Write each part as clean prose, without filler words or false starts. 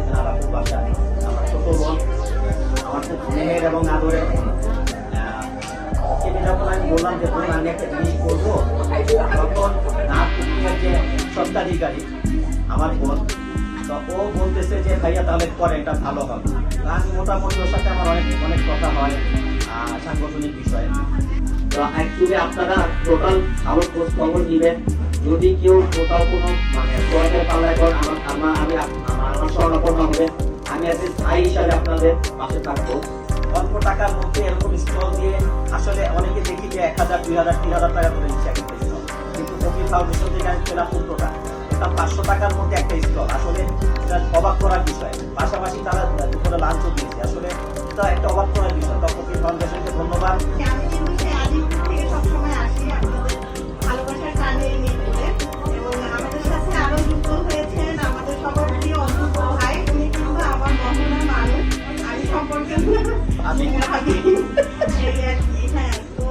দিয়েছেন আলাপুর বাসা, আমার ছোট বোন, আমার খুব স্নেহের এবং আদরের। যখন আমি বললাম যে বোন আমি একটা জিনিস করবো, তখন নাথ কুকিংয়ের যে স্বত্বাধিকারী আমার বোন, তো ও বলতেছে যে ভাইয়া তাহলে পরে এটা ভালো হবে। আমি মোটামুটি ওর সাথে আমার অনেক অনেক কথা হয় সাংগঠনিক বিষয়ে। তো অ্যাকচুয়ালি আপনারা টোটাল ভালো খোঁজ খবর দিবেন। যদি কেউ কোথাও কোনো মানে সোয়াদের পাল্লায় করেন আমার স্বর্ণপন্ন হবে, আমি আজকে স্থায়ী হিসাবে আপনাদের পাশে থাকবো। অল্প টাকার মধ্যে এরকম স্টল দিয়ে আসলে অনেকে দেখি যে 1000, 2000, 3000 টাকা করে দিচ্ছে একটা স্টল, কিন্তু কবির ফাউন্ডেশন থেকে আমি পেলাম 15 টাকা। এটা 500 টাকার মধ্যে একটা স্টল, আসলে এটা অবাক করার বিষয়। পাশাপাশি তারা দুপুরে লাঞ্চও দিয়েছে, আসলে এটা একটা অবাক করার বিষয়। তো কবির ফাউন্ডেশনকে ধন্যবাদ।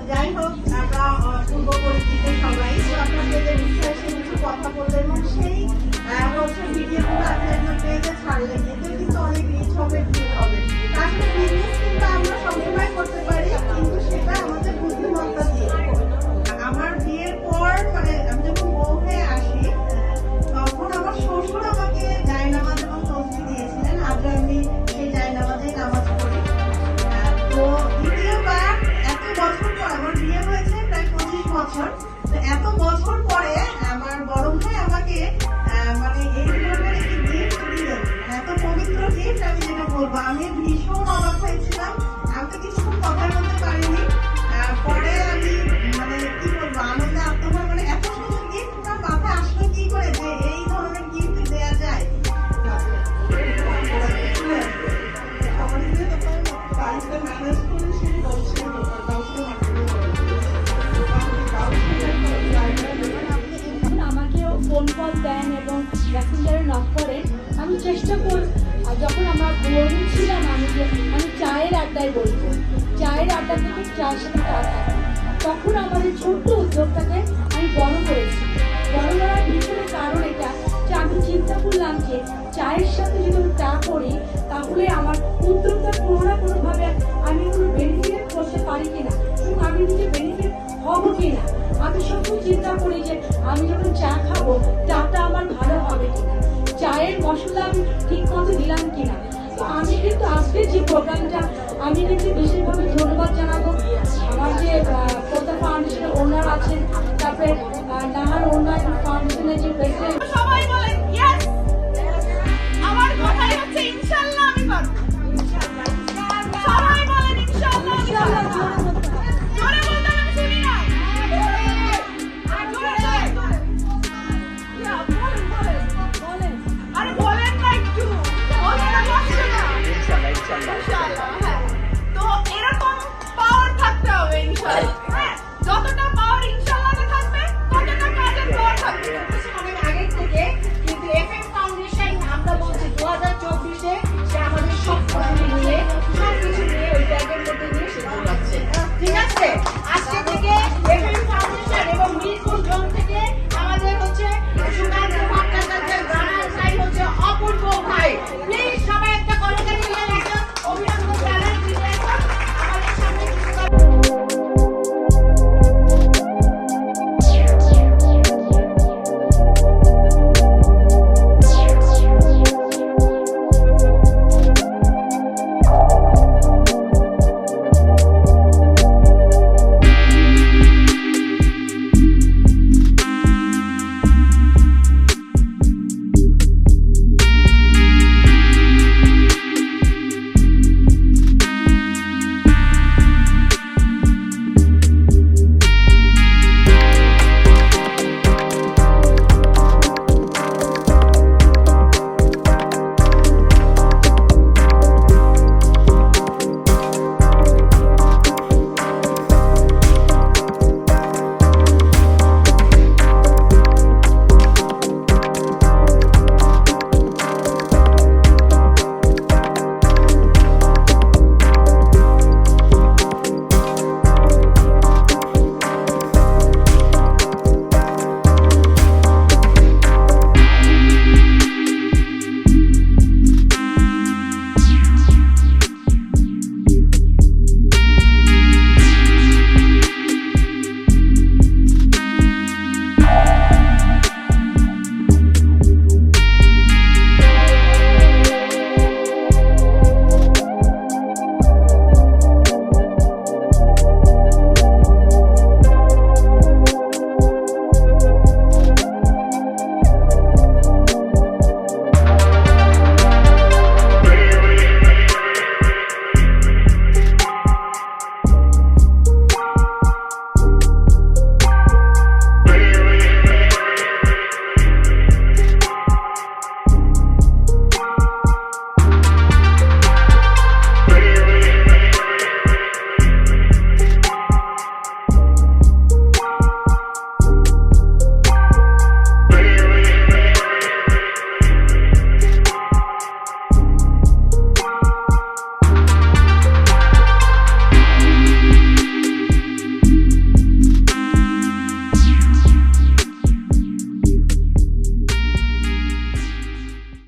যাই হোক, আমরা পূর্ব পরিচিত সবাই, আপনাদের উৎসাহে কিছু কথা বললেন এবং সেই ভিডিওগুলো আপনাদের পেজে ছাড়লেন, এতে কিন্তু অনেক রিচ হবে, ভিউ হবে। আসলে বিজনেস কিন্তু আমরা সবসময় করতে পারি, কিন্তু সেটা আমাদের বুদ্ধিমত্তা দিয়ে। আমার বিয়ের পর মানে আমি যখন বউ হয়ে আসি, তখন আমার শ্বশুর আমাকে জায়নামাজ এবং তসবি দিয়েছিলেন। আজও আমি সেই জায়নামাজেই নামাজ পড়ি। তো দ্বিতীয়বার এত বছর পর, আমার বিয়ে হয়েছে প্রায় 25 বছর, তো এত বছর পরে আমার বড় ভাই আমাকে মানে এই ধরনের একটি গিফট দিলেন, এত পবিত্র গিফট। আমি যেটা বলবো, আমি ভীষণ অবাক হয়েছিলাম, আমি তো কিছু কথা বলতে পারিনি। পরে আমি মানে কি বলবো, আনন্দে আত্মহারা, মানে এত সুন্দর গিফট আমার মাথায় আসলো কি করে যে এই ধরনের গিফট দেওয়া যায়। আমাকেও ফোন কল দেন এবং মেসেঞ্জারে নক করেন। আমি চেষ্টা করি, যখন আমার বোন ছিলাম আমি চায়ের আড্ডায় বলবো, চায়ের আড্ডা থেকে চায়ের সাথে চা খাই, তখন আমার এই ছোট্ট উদ্যোগটাকে আমি বড় করেছি। বড় করার পিছনে কারণ এটা যে আমি চিন্তা করলাম যে চায়ের সাথে যদি আমি চা করি, তাহলে আমার উদ্যোগটা কোনো না কোনোভাবে আমি কোনো বেনিফিট করতে পারি কিনা এবং আমি নিজে বেনিফিট হবো কিনা। আমি সবসময় চিন্তা করি যে আমি যখন চা খাবো, চাটা আমার ভালো হবে কিনা, চায়ের মশলা আমি ঠিক মতো দিলাম কিনা। তো আমি কিন্তু আজকে যে প্রোগ্রামটা আমি কিন্তু বিশেষভাবে ধন্যবাদ জানাবো আমার যে পদ্মা ফাউন্ডেশনের ওনার আছেন, তারপরে নাহার উন্নয়ন ফাউন্ডেশনের যে প্রেসিডেন্ট